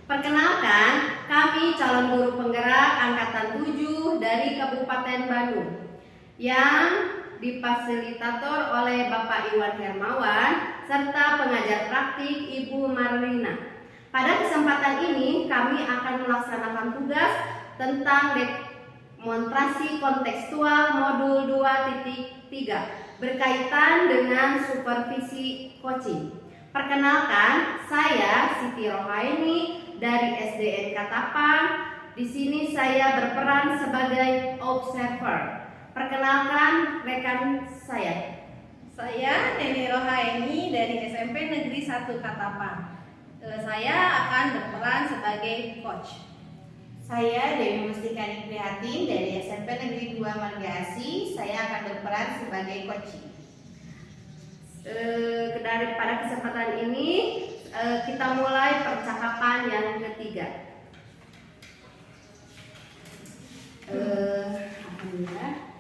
Perkenalkan, kami calon guru penggerak angkatan 7 dari Kabupaten Bandung yang difasilitator oleh Bapak Iwan Hermawan serta pengajar praktik Ibu Marlina. Pada kesempatan ini kami akan melaksanakan tugas tentang demonstrasi kontekstual modul 2.3 berkaitan dengan supervisi coaching. Perkenalkan, saya Siti Rohaini dari SDN Katapang. Di sini saya berperan sebagai observer. Perkenalkan rekan saya. Saya Neni Rohaini dari SMP Negeri 1 Katapang. Saya akan berperan sebagai coach. Saya Dewi Mustikani Prihatin dari SMP Negeri 2 Marga Asih. Saya akan berperan sebagai coaching. Pada kesempatan ini kita mulai percakapan yang ketiga. Alhamdulillah.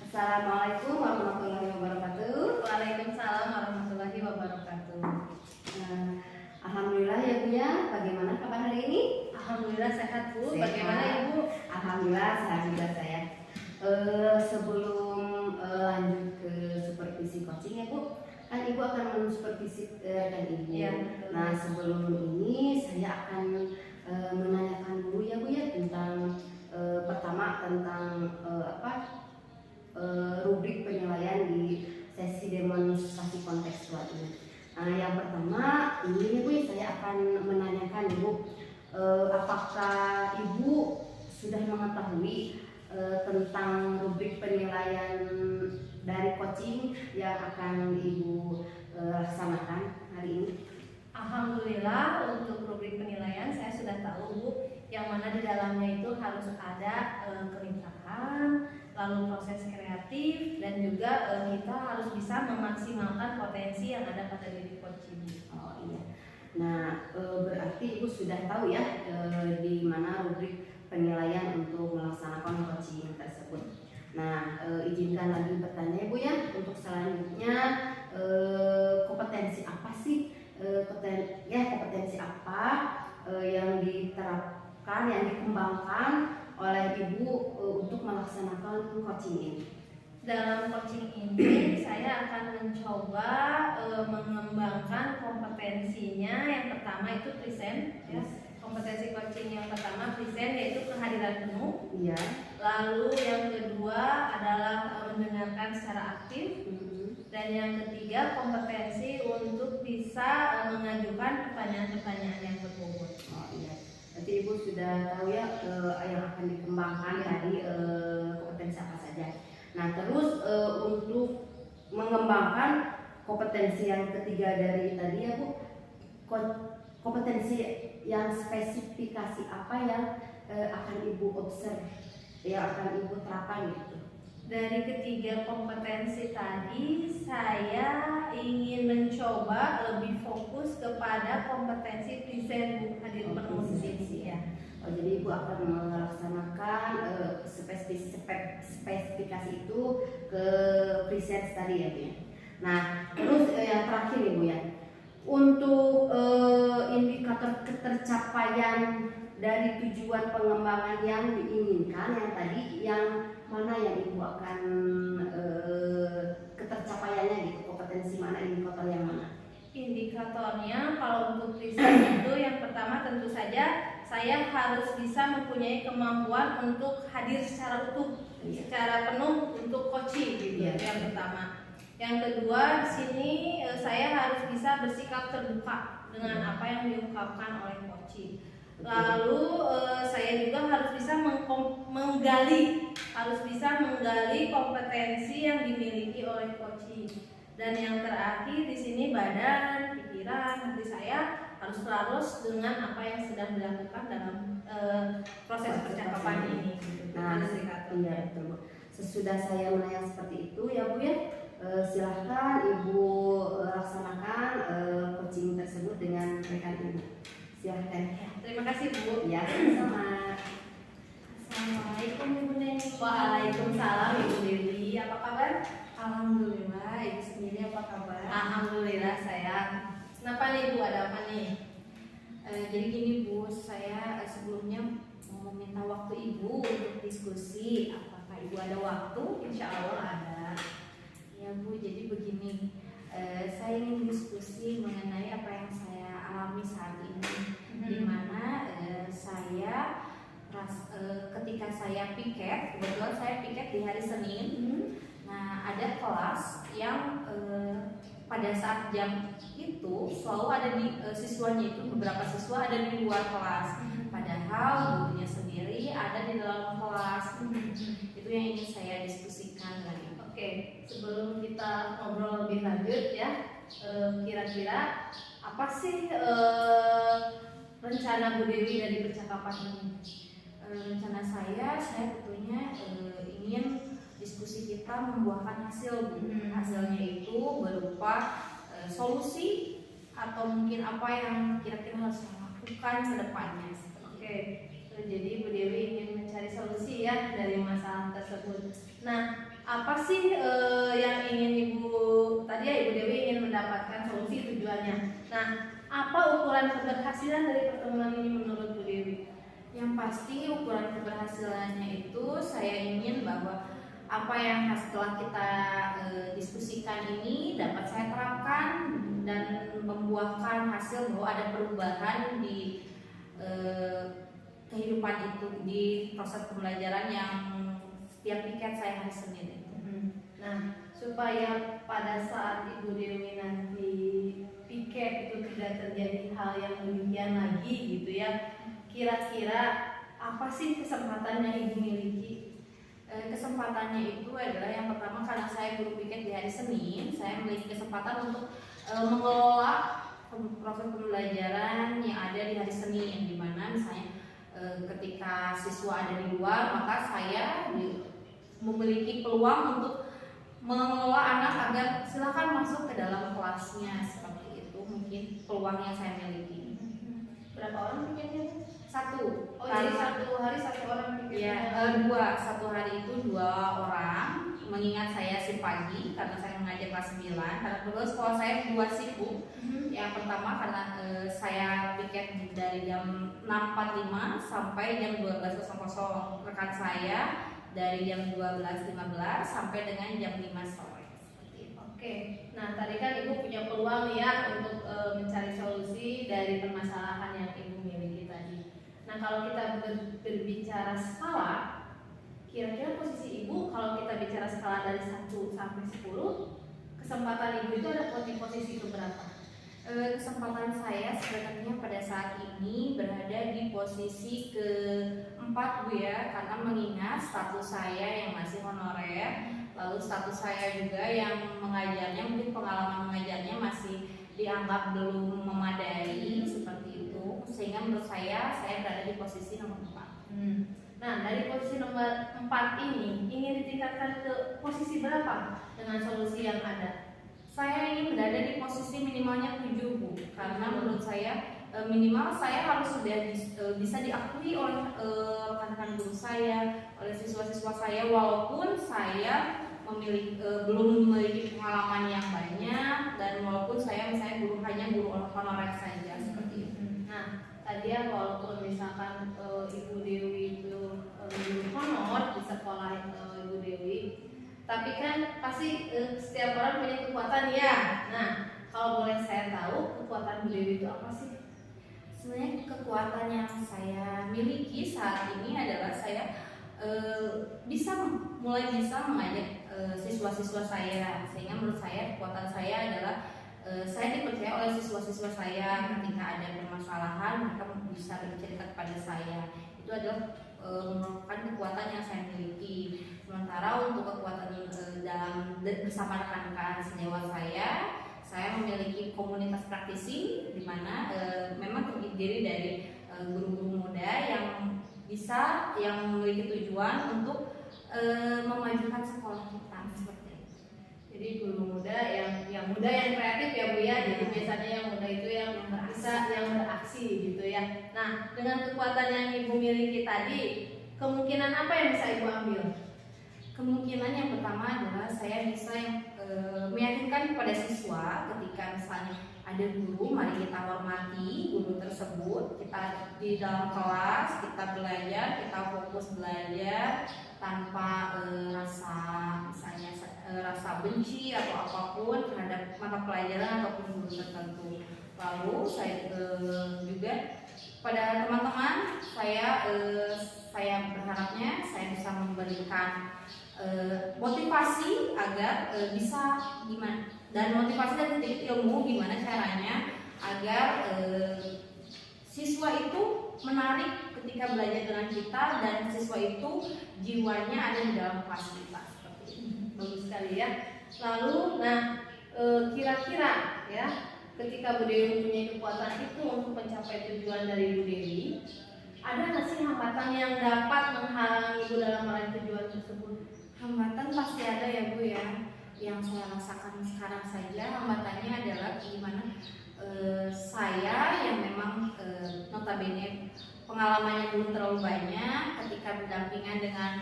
Assalamualaikum warahmatullahi wabarakatuh. Waalaikumsalam warahmatullahi wabarakatuh. Alhamdulillah ya Bu ya. Bagaimana kabar hari ini? Alhamdulillah sehat Bu. Sehat. Bagaimana Ibu? Alhamdulillah sehat juga saya. Sebelum lanjut ke supervisi coaching ya Bu, kan Ibu akan mensupervisi rekan Ibu. Ya, nah sebelum ini saya akan menanyakan dulu ya Bu ya tentang pertama tentang rubrik penilaian di sesi demonstrasi kontekstual ini. Nah yang pertama ini ya Bu, saya akan menanyakan Ibu, apakah Ibu sudah mengetahui tentang rubrik penilaian dari coaching yang akan Ibu laksanakan hari ini? Alhamdulillah untuk rubrik penilaian saya sudah tahu Bu, yang mana di dalamnya itu harus ada kelimpahan, lalu proses kreatif, dan juga kita harus bisa memaksimalkan potensi yang ada pada diri coaching. Oh iya. Nah berarti Ibu sudah tahu ya di mana rubrik penilaian untuk melaksanakan coaching tersebut. Nah izinkan lagi bertanya Ibu ya, untuk selanjutnya kompetensi apa sih kompetensi apa yang diterapkan, yang dikembangkan oleh Ibu untuk melaksanakan coaching ini? Dalam coaching ini saya akan mencoba mengembangkan kompetensinya. Yang pertama itu present ya. Kompetensi coaching yang pertama present, yaitu kehadiran penuh. Iya. Lalu yang kedua adalah mendengarkan secara aktif. Dan yang ketiga kompetensi untuk bisa mengajukan pertanyaan-pertanyaan yang berbobot. Oh iya. Jadi Ibu sudah tahu ya yang akan dikembangkan dari kompetensi apa saja. Nah terus untuk mengembangkan kompetensi yang ketiga dari tadi ya Bu, kompetensi yang spesifikasi apa yang akan Ibu observe, yang akan Ibu terapkan gitu? Dari ketiga kompetensi tadi, saya ingin mencoba lebih fokus kepada kompetensi present Bu, hadir penuh di sini ya. Oh, jadi Ibu akan melaksanakan spesifikasi itu ke present tadi ya Bu ya. Nah terus yang terakhir Ibu ya, untuk indikator ketercapaian dari tujuan pengembangan yang diinginkan yang tadi, yang mana yang Ibu akan ketercapaiannya gitu, kompetensi mana, indikator yang mana? Indikatornya kalau untuk present itu yang pertama tentu saja saya harus bisa mempunyai kemampuan untuk hadir secara utuh, secara penuh untuk coaching gitu. Yang pertama. Yang kedua di sini saya harus bisa bersikap terbuka dengan apa yang diungkapkan oleh coaching. Lalu saya juga harus bisa menggali kompetensi yang dimiliki oleh coaching. Dan yang terakhir di sini badan, pikiran, hati saya harus selaras dengan apa yang sedang dilakukan dalam proses percakapan ini. Nah, iya betul Bu. Sesudah saya menanya seperti itu ya Bu ya, silahkan Ibu laksanakan coaching tersebut dengan rekan Ibu. Silahkan. Terima kasih Bu. Ya, sama. Assalamualaikum Ibu Neni. Waalaikumsalam Ibu Dewi. Apa kabar? Alhamdulillah. Ibu sendiri apa kabar? Alhamdulillah saya. Kenapa nih Bu, ada apa nih? Jadi gini Bu, saya sebelumnya mau meminta waktu Ibu untuk diskusi. Apakah Ibu ada waktu? Insya Allah ada. Ya Bu, jadi begini, saya ingin diskusi mengenai apa yang saya alami saat ini, di mana saya ketika saya piket, kebetulan saya piket di hari Senin. Nah, ada kelas yang pada saat jam itu selalu ada di siswanya itu, beberapa siswa ada di luar kelas, padahal gurunya sendiri ada di dalam kelas. Itu yang ingin saya diskusikan lagi. Oke, sebelum kita ngobrol lebih lanjut ya, kira-kira apa sih rencana Bu Dewi dari percakapan ini? Rencana saya tentunya ingin diskusi kita membuahkan hasil. Hasilnya itu berupa solusi atau mungkin apa yang kira-kira harus saya lakukan ke depannya. Oke, jadi Bu Dewi ingin mencari solusi ya dari masalah tersebut. Nah, apa sih yang ingin Ibu tadi ya, Ibu Dewi ingin mendapatkan solusi, tujuannya. Nah, apa ukuran keberhasilan dari pertemuan ini menurut Bu Dewi? Yang pasti ukuran keberhasilannya itu saya ingin bahwa apa yang setelah kita diskusikan ini dapat saya terapkan dan membuahkan hasil bahwa ada perubahan di kehidupan itu, di proses pembelajaran yang setiap piket saya hari Senin itu. Nah, supaya pada saat Ibu Dewi nanti piket itu tidak terjadi hal yang demikian lagi gitu ya, kira-kira apa sih kesempatan yang Ibu miliki? Kesempatannya itu adalah yang pertama, karena saya guru piket di hari Senin, saya memiliki kesempatan untuk mengelola proses pembelajaran yang ada di hari Senin, di mana misalnya ketika siswa ada di luar, maka saya memiliki peluang untuk mengelola anak agar silakan masuk ke dalam kelasnya, seperti itu mungkin peluang yang saya miliki. Berapa orang piketnya? Satu. Oh, jadi satu hari satu orang piketnya? Ya, satu hari itu 2 orang. Mengingat saya shift pagi karena saya mengajar kelas 9. Karena kedua sekolah saya 2 shift. Yang pertama karena saya piket dari jam 6.45 sampai jam 12.00. Rekan saya dari jam 12.15 sampai dengan jam 5 sore. Seperti itu. Oke. Nah, tadi kan Ibu punya peluang ya untuk mencari solusi dari permasalahan yang Ibu miliki tadi. Nah, kalau kita berbicara skala, kira-kira posisi Ibu kalau kita bicara skala dari 1 sampai 10, kesempatan Ibu itu ada di posisi keberapa? Kesempatan saya sebenarnya pada saat ini berada di posisi ke-4 Bu ya, karena mengingat status saya yang masih honorer, lalu status saya juga yang mengajarnya, mungkin pengalaman mengajarnya masih dianggap belum memadai seperti itu, sehingga menurut saya berada di posisi nomor 4. Nah, dari posisi nomor 4 ini ingin ditingkatkan ke posisi berapa dengan solusi yang ada? Saya ingin berada di posisi minimalnya 7 Bu, karena menurut saya minimal saya harus sudah bisa diakui oleh rekan-rekan guru saya, oleh siswa-siswa saya, walaupun saya belum memiliki pengalaman yang banyak, dan walaupun saya misalnya hanya guru honorer saja seperti itu. Nah, tadi ya walaupun misalkan Ibu Dewi itu guru honor di sekolah Ibu Dewi, tapi kan pasti setiap orang punya kekuatan ya. Nah, kalau boleh saya tahu kekuatan Bu Dewi itu apa sih? Sebenarnya kekuatan yang saya miliki saat ini adalah saya mulai bisa mengajak siswa-siswa saya, sehingga menurut saya kekuatan saya adalah saya dipercaya oleh siswa-siswa saya. Ketika ada permasalahan mereka bisa bercerita kepada saya. Itu adalah merupakan kekuatan yang saya miliki. Sementara untuk kekuatan dalam bersama rekan-rekan sejawat saya memiliki komunitas praktisi, di mana memang terdiri dari guru-guru muda yang memiliki tujuan untuk memajukan sekolah kita seperti itu. Jadi guru muda yang muda yang kreatif ya Bu ya. Jadi biasanya yang muda itu yang beraksi gitu ya. Nah, dengan kekuatan yang Ibu miliki tadi, kemungkinan apa yang bisa Ibu ambil? Kemungkinan yang pertama adalah saya bisa meyakinkan kepada siswa ketika misalnya ada guru, mari kita hormati guru tersebut. Kita di dalam kelas, kita belajar, kita fokus belajar tanpa rasa misalnya rasa benci atau apapun terhadap mata pelajaran ataupun guru tertentu. Lalu saya juga pada teman-teman, saya berharapnya saya bisa memberikan motivasi agar bisa gimana, dan motivasi dan sedikit ilmu gimana caranya agar siswa itu menarik ketika belajar dengan kita dan siswa itu jiwanya ada di dalam kelas kita, seperti ini. Bagus sekali ya. Lalu kira-kira ya, ketika Bu Dewi mempunyai kekuatan itu untuk mencapai tujuan dari Bu Dewi, ada nggak sih hambatan yang dapat menghalangi Bu dalam meraih tujuan tersebut? Hambatan pasti ada ya Bu ya. Yang saya rasakan sekarang saja hambatannya adalah gimana saya yang memang notabene pengalamannya belum terlalu banyak, ketika berdampingan dengan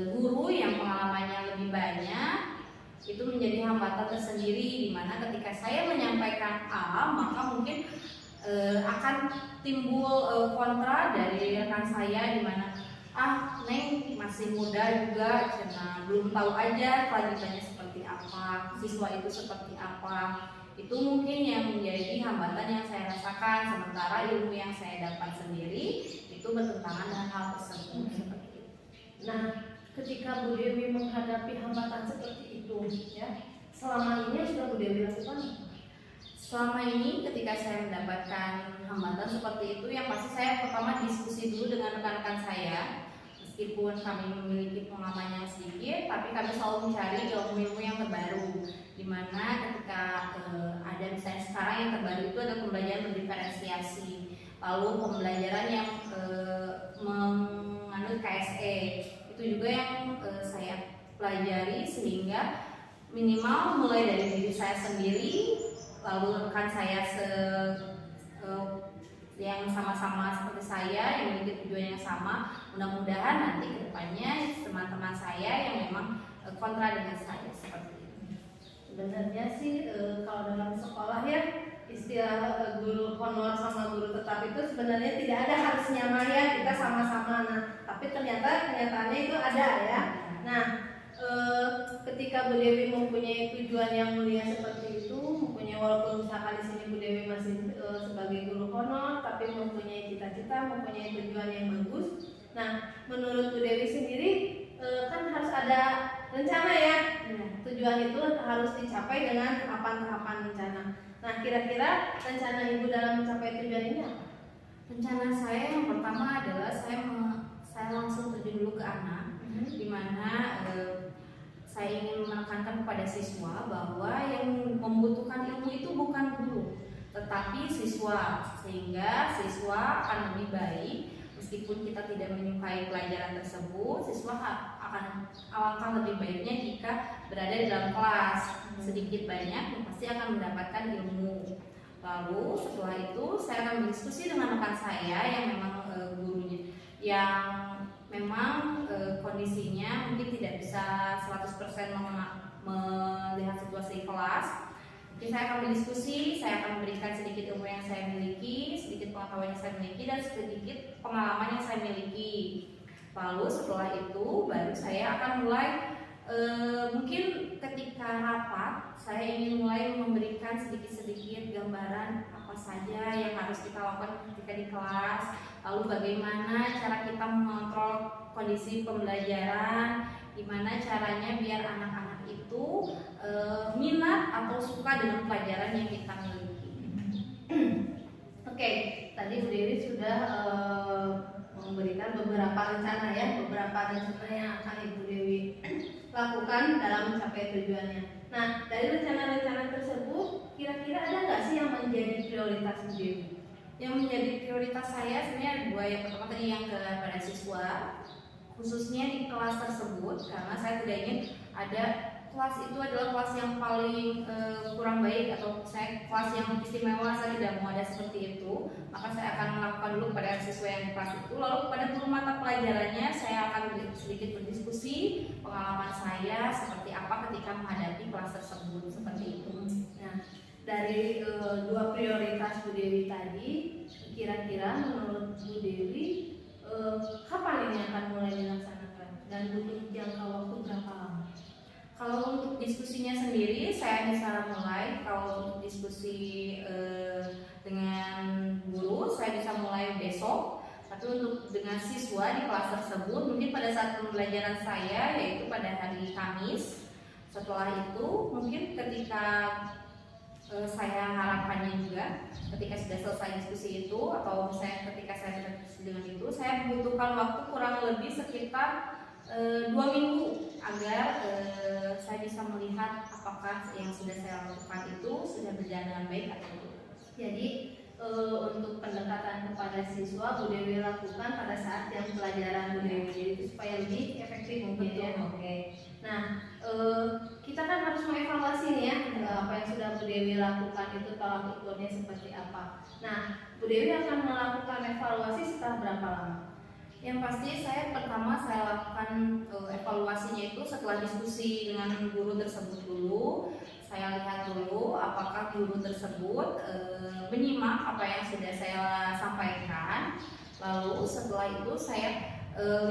guru yang pengalamannya lebih banyak, itu menjadi hambatan tersendiri, di mana ketika saya menyampaikan A, maka mungkin akan timbul kontra dari rekan saya, di mana Neng masih muda juga, karena belum tahu aja kelanjutannya seperti apa, siswa itu seperti apa. Itu mungkin yang menjadi hambatan yang saya rasakan, sementara ilmu yang saya dapat sendiri itu bertentangan dengan hal tersebut. Seperti itu. Nah, ketika Bu Dewi menghadapi hambatan seperti itu, ya, selama ini sudah Bu Dewi lakukan apa? Selama ini ketika saya mendapatkan hambatan seperti itu, yang pasti saya pertama diskusi dulu dengan rekan-rekan saya. Meskipun kami memiliki pengalaman yang sedikit, tapi kami selalu mencari ilmu-ilmu yang terbaru. Dimana ketika ada misalnya sekarang yang terbaru itu ada pembelajaran berdiferensiasi, lalu pembelajaran yang menganut KSE, itu juga yang saya pelajari, sehingga minimal mulai dari diri saya sendiri, lalu rekan saya yang sama-sama seperti saya, yang memiliki tujuan yang sama, mudah-mudahan nanti kedepannya teman-teman saya yang memang kontra dengan saya seperti itu. Sebenarnya sih kalau dalam sekolah ya, istilah guru honor sama guru tetap itu sebenarnya tidak ada harusnya ya, kita sama-sama. Nah, tapi ternyata kenyataannya itu ada ya. Nah, ketika Bu Dewi mempunyai tujuan yang mulia seperti itu, mempunyai, walaupun misalkan di sini Bu Dewi masih sebagai guru honor, tapi mempunyai cita-cita, mempunyai tujuan yang bagus. Nah, menurut Bu Dewi sendiri kan harus ada rencana ya. Tujuan itu harus dicapai dengan tahapan-tahapan rencana. Nah, kira-kira rencana Ibu dalam mencapai tujuan ini apa? Rencana saya yang pertama adalah saya langsung terjun dulu ke anak, di mana saya ingin menekankan kepada siswa bahwa yang membutuhkan ilmu itu bukan guru, tetapi siswa, sehingga siswa akan lebih baik. Meskipun kita tidak menyukai pelajaran tersebut, siswa akan alangkah lebih baiknya jika berada di dalam kelas, sedikit banyak pasti akan mendapatkan ilmu. Lalu setelah itu saya akan berdiskusi dengan rekan saya yang memang gurunya, yang memang kondisinya mungkin tidak bisa 100% melihat situasi kelas. Jadi saya akan berdiskusi, saya akan memberikan sedikit ilmu yang saya miliki, sedikit pengetahuan yang saya miliki, dan sedikit pengalaman yang saya miliki. Lalu setelah itu baru saya akan mulai mungkin ketika rapat saya ingin mulai memberikan sedikit-sedikit gambaran apa saja yang harus kita lakukan ketika di kelas, lalu bagaimana cara kita mengontrol kondisi pembelajaran, gimana caranya biar anak-anak itu minat atau suka dengan pelajaran yang kita miliki. Oke, tadi Bu Dewi sudah memberikan beberapa rencana ya, beberapa rencana yang akan Ibu Dewi lakukan dalam mencapai tujuannya. Nah, dari rencana-rencana tersebut, kira-kira ada nggak sih yang menjadi prioritas Bu Dewi? Yang menjadi prioritas saya sebenarnya ada dua. Yang pertama tadi yang kepada siswa, khususnya di kelas tersebut, karena saya tidak ingin ada kelas itu adalah kelas yang paling kurang baik, atau saya kelas yang istimewa, saya tidak mau ada seperti itu. Maka saya akan melakukan dulu pada siswa yang di kelas itu. Lalu pada guru mata pelajarannya saya akan sedikit berdiskusi pengalaman saya seperti apa ketika menghadapi kelas tersebut, seperti itu. Nah, dari dua prioritas Bu Dewi tadi, kira-kira menurut Bu Dewi kapan ini akan mulai dilaksanakan dan butuh jangka waktu berapa lama? Kalau untuk diskusinya sendiri, saya bisa mulai. Kalau untuk diskusi dengan guru, saya bisa mulai besok. Tapi untuk dengan siswa di kelas tersebut, mungkin pada saat pembelajaran saya, yaitu pada hari Kamis. Setelah itu, mungkin ketika saya harapannya juga, ketika sudah selesai diskusi itu, atau misalnya ketika saya sudah diskusi dengan itu, saya membutuhkan waktu kurang lebih sekitar 2 minggu agar saya bisa melihat apakah yang sudah saya lakukan itu sudah berjalan dengan baik atau tidak. Jadi untuk pendekatan kepada siswa Bu Dewi lakukan pada saat jam pelajaran Bu Dewi, jadi itu supaya lebih efektif mungkin ya. Oke. Nah kita kan harus mengevaluasi nih ya apa yang sudah Bu Dewi lakukan itu tolak ukurnya seperti apa. Nah Bu Dewi akan melakukan evaluasi setelah berapa lama? Yang pasti pertama saya lakukan evaluasinya itu setelah diskusi dengan guru tersebut dulu. Saya lihat dulu apakah guru tersebut menyimak apa yang sudah saya sampaikan. Lalu setelah itu saya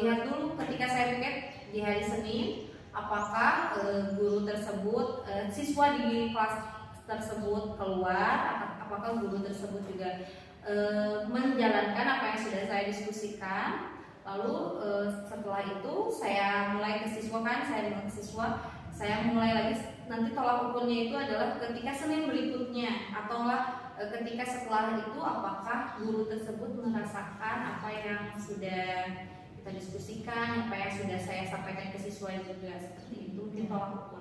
lihat dulu ketika saya pikir di hari Senin apakah guru tersebut, siswa di kelas tersebut keluar, apakah guru tersebut juga menjalankan apa yang sudah saya diskusikan. Lalu setelah itu saya mulai ke siswa saya mulai lagi nanti tolak ukurnya itu adalah ketika Senin berikutnya atau ketika setelah itu apakah guru tersebut merasakan apa yang sudah kita diskusikan, apa yang sudah saya sampaikan ke siswa juga, seperti itu mungkin tolak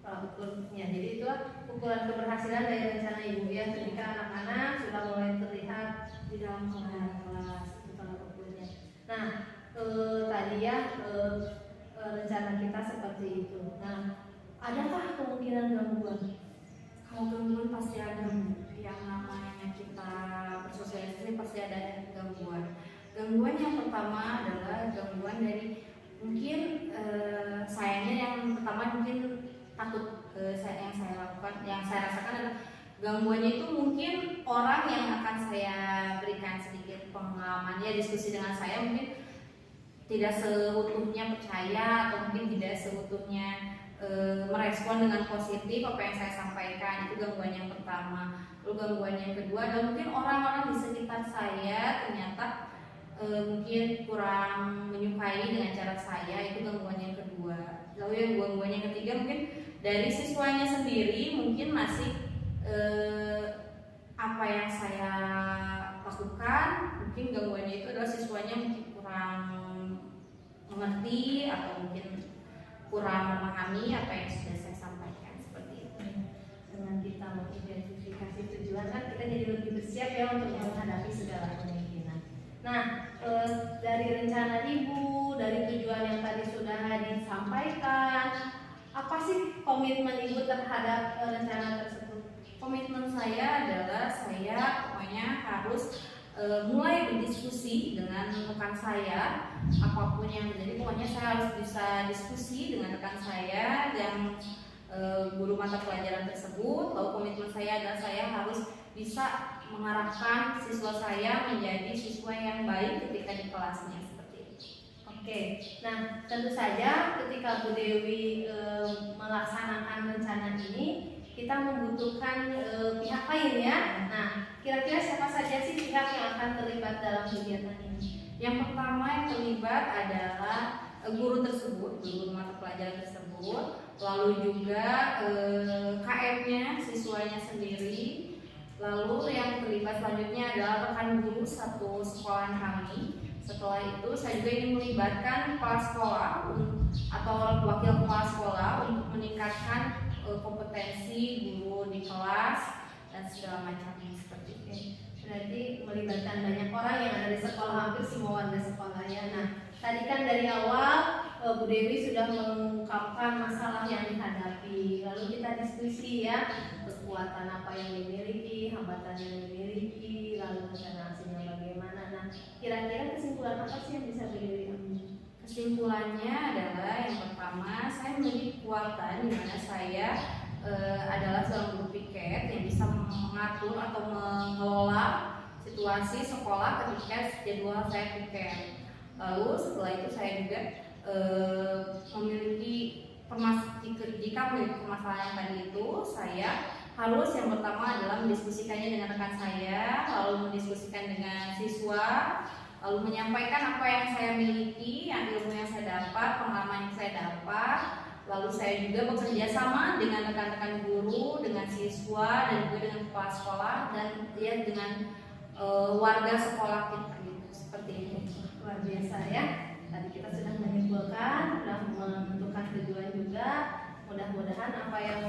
ukurnya. Jadi itulah ukuran keberhasilan dari rencana Ibu ya, ketika anak-anak sudah mulai terlihat di dalam kelas itu tolak ukurnya. Nah tadi ya rencana kita seperti itu. Nah adakah kemungkinan gangguan? Kalau gangguan pasti ada, yang namanya kita bersosialisasi pasti ada gangguan. Gangguan yang pertama adalah gangguan dari mungkin sayanya yang pertama mungkin takut yang saya lakukan, yang saya rasakan adalah gangguannya itu mungkin orang yang akan saya berikan sedikit pengalaman ya diskusi dengan saya mungkin tidak seutuhnya percaya atau mungkin tidak seutuhnya merespon dengan positif apa yang saya sampaikan. Itu gangguan yang pertama. Lalu gangguan yang kedua adalah mungkin orang-orang di sekitar saya ternyata mungkin kurang menyukai dengan cara saya. Itu gangguan yang kedua. Lalu yang gangguan yang ketiga mungkin dari siswanya sendiri mungkin masih apa yang saya lakukan, mungkin gangguannya itu adalah siswanya mungkin kurang mengerti atau mungkin kurang memahami apa yang sudah saya sampaikan, seperti itu. Dengan kita mengidentifikasi tujuan kan kita jadi lebih bersiap ya untuk menghadapi segala kemungkinan. Nah dari rencana Ibu, dari tujuan yang tadi sudah disampaikan, apa sih komitmen Ibu terhadap rencana tersebut? Komitmen saya adalah saya pokoknya harus mulai berdiskusi dengan rekan saya, apapun yang terjadi pokoknya saya harus bisa diskusi dengan rekan saya yang guru mata pelajaran tersebut. Lalu komitmen saya adalah saya harus bisa mengarahkan siswa saya menjadi siswa yang baik ketika di kelasnya, seperti itu. Oke, nah tentu saja ketika Bu Dewi melaksanakan rencana ini kita membutuhkan pihak lain ya. Nah, kira-kira siapa saja sih pihak yang akan terlibat dalam kegiatan ini? Yang pertama yang terlibat adalah guru tersebut, guru mata pelajaran tersebut, lalu juga KM-nya, siswanya sendiri. Lalu yang terlibat selanjutnya adalah rekan guru satu sekolahan kami. Setelah itu saya juga ingin melibatkan kepala sekolah atau wakil kepala sekolah untuk meningkatkan kompetensi guru di kelas dan segala macamnya, seperti itu. Berarti melibatkan banyak orang yang ada di sekolah, hampir semua warga sekolah ya. Nah, tadi kan dari awal Bu Dewi sudah mengungkapkan masalah yang dihadapi. Lalu kita diskusi ya, kekuatan apa yang dimiliki, hambatan yang dimiliki, lalu rencana aksinya bagaimana. Nah, kira-kira kesimpulan apa sih yang bisa Bu Dewi ambil? Kesimpulannya adalah yang pertama, saya memiliki kekuatan di mana saya adalah seorang guru PIK piket yang bisa mengatur atau mengelola situasi sekolah ketika jadwal saya piket. Lalu setelah itu saya juga memiliki jika memiliki permasalahan tadi itu, saya harus yang pertama adalah mendiskusikannya dengan rekan saya, lalu mendiskusikan dengan siswa, lalu menyampaikan apa yang saya miliki, yang ilmu yang saya dapat, pengalaman yang saya dapat. Lalu saya juga bekerja sama dengan rekan-rekan guru, dengan siswa, dan juga dengan kepala sekolah, dan ya dengan warga sekolah kita gitu, seperti itu. Luar biasa ya. Tadi kita sudah menyimpulkan, sudah menentukan tujuan juga. Mudah-mudahan apa yang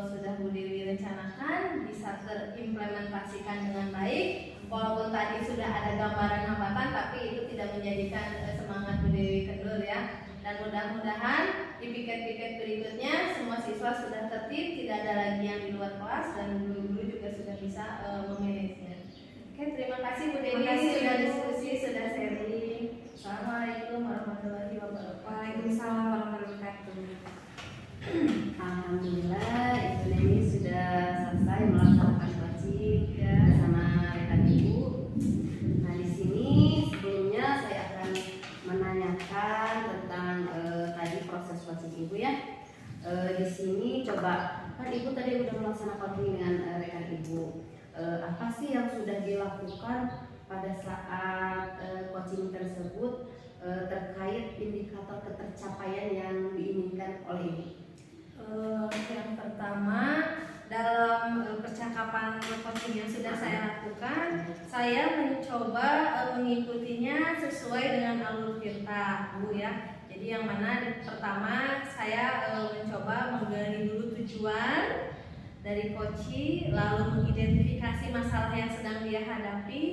sudah Bu Dewi rencanakan bisa terimplementasikan dengan baik. Walaupun tadi sudah ada gambaran hambatan, tapi itu tidak menjadikan semangat Bu Dewi kendor ya. Dan mudah-mudahan di piket-piket berikutnya semua siswa sudah tertib, tidak ada lagi yang di luar kelas, dan guru-guru juga sudah bisa memilihnya. Oke, terima kasih Bu Dewi sudah diskusi, sudah sharing. Assalamualaikum warahmatullahi wabarakatuh. Waalaikumsalam warahmatullahi wabarakatuh. Alhamdulillah Ibu Neni sudah selesai melaksanakan wajib ya bersama rekan Ibu. Nah di sini sebelumnya saya akan menanyakan tentang tadi proses wajib Ibu ya. Di sini coba kan Ibu tadi udah melaksanakan dengan rekan Ibu. Apa sih yang sudah dilakukan pada saat coaching tersebut terkait indikator ketercapaian yang diinginkan oleh Ibu? Yang pertama, dalam percakapan coaching yang sudah saya lakukan, saya mencoba mengikutinya sesuai dengan alur tirta, Bu ya. Jadi yang mana pertama saya mencoba menggali dulu tujuan dari coaching, lalu mengidentifikasi masalah yang sedang dia hadapi,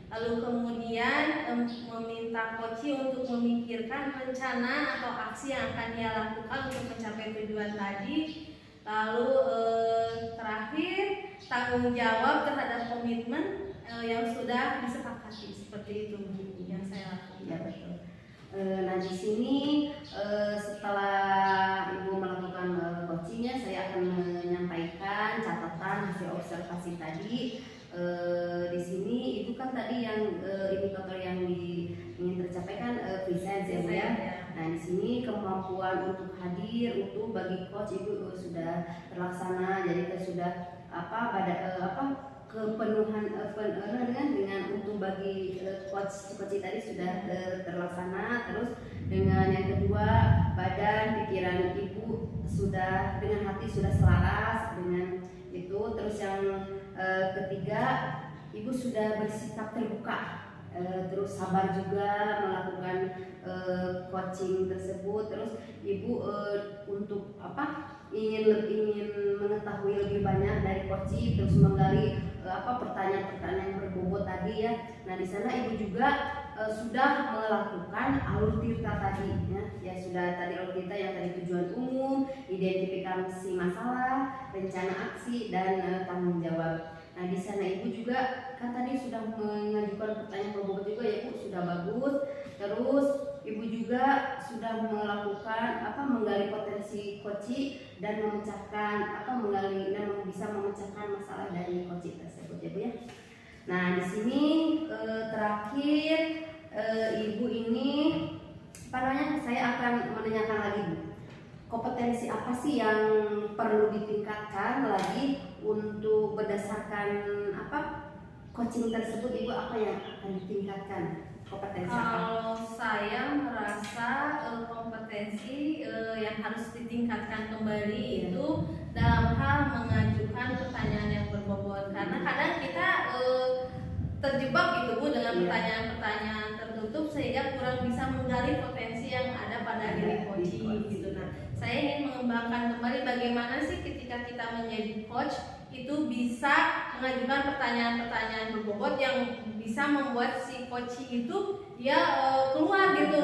lalu kemudian meminta coaching untuk memikirkan rencana atau aksi yang akan dia lakukan untuk mencapai tujuan tadi. Lalu terakhir tanggung jawab terhadap komitmen yang sudah disepakati, seperti itu yang saya lakukan. Ya betul. Nah di sini setelah Ibu melakukan coachingnya, saya akan menyampaikan catatan hasil observasi tadi. Di sini Ibu kan tadi yang indikator yang ingin tercapai kan presence ya Bu ya. Nah di sini kemampuan untuk hadir utuh bagi coach Ibu sudah terlaksana. Jadi sudah kepenuhan dengan utuh bagi coach tadi sudah terlaksana. Terus dengan yang kedua, badan pikiran Ibu sudah dengan hati sudah selaras dengan itu. Terus yang ketiga, Ibu sudah bersikap terbuka, terus sabar juga melakukan coaching tersebut. Terus Ibu untuk ingin mengetahui lebih banyak dari coaching, terus menggali pertanyaan-pertanyaan yang berbobot tadi ya. Nah di sana Ibu juga sudah melakukan alur tirta tadi ya sudah tadi alur tirta yang tadi tujuan umum, identifikasi masalah, rencana aksi, dan tanggung jawab. Nah di sana Ibu juga kan tadi sudah mengajukan pertanyaan berbobot juga ya Bu, sudah bagus. Terus Ibu juga sudah melakukan menggali potensi coaching dan memecahkan menggali dan bisa memecahkan masalah dari coaching tersebut ya Bu ya. Nah di sini terakhir Ibu ini saya akan menanyakan lagi Bu, kompetensi apa sih yang perlu ditingkatkan lagi untuk berdasarkan coaching tersebut Ibu, apa yang akan ditingkatkan kompetensi apa? Kalau saya merasa kompetensi yang harus ditingkatkan kembali itu dalam hal mengajukan pertanyaan yang berbobot, karena kadang kita terjebak gitu Bu dengan pertanyaan-pertanyaan tertutup sehingga kurang bisa menggali potensi yang ada pada diri coaching gitu. Nah, saya ingin mengembangkan kembali bagaimana sih ketika kita menjadi coach itu bisa mengajukan pertanyaan-pertanyaan berbobot yang bisa membuat si coaching itu dia keluar gitu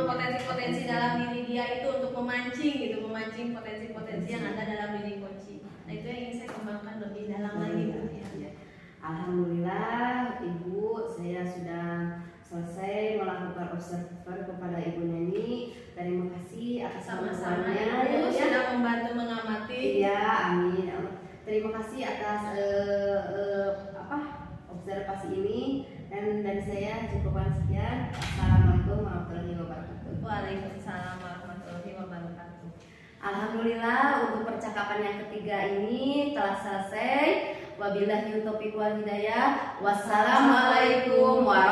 potensi-potensi dalam diri dia itu untuk memancing potensi-potensi yang ada dalam diri coaching. Nah itu yang ingin saya kembangkan lebih dalam lagi Bu ya. Alhamdulillah Ibu, saya sudah selesai melakukan observer kepada Ibu Neni. Terima kasih atas Sama-sama bantuannya Ibu sudah membantu mengamati. Iya, amin. Terima kasih Alhamdulillah untuk percakapan yang ketiga ini telah selesai. Wabillahi taufiq wal hidayah. Wassalamualaikum warahmatullahi